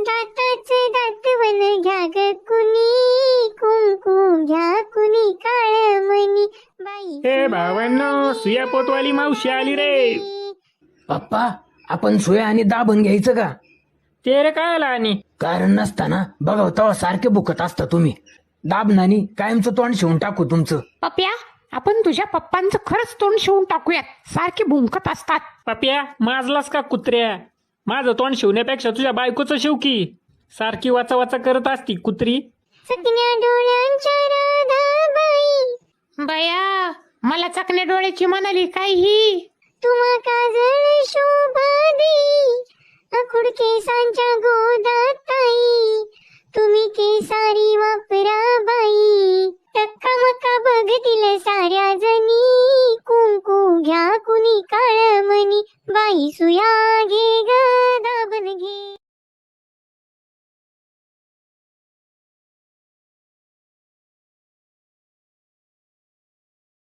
दाताचे दातवन घ्या ग कुणी, कुंकुम घ्या कुणी काळमणी बाई. ए भावांनो, सुया पोतवाली मावशी आली रे. पप्पा, आपण सोया आणि दाबण घ्यायचं का? ते रे काय आला आणि कारण नसताना बघा तेव्हा सारखे बुकत असता तुम्ही. दाबनानी कायमचं तोंड शिवून टाकू तुमचं. पप्या, आपण तुझ्या पप्पांचं खरंच तोंड शिवून टाकूयात. सारखे भुंकत असतात. पप्या, माजलास का कुत्र्या? माझं तोंड शिवण्यापेक्षा तुझ्या बायकोचं शिव की. सारखी वाचा वाचा करत असती कुत्री. चकण्या डोळ्यांच्या राधाबाई, बया, मला चकण्या डोळ्याची म्हणाली काय ही? तुम्हा काजळ शोभा देई, आखुड केसांच्या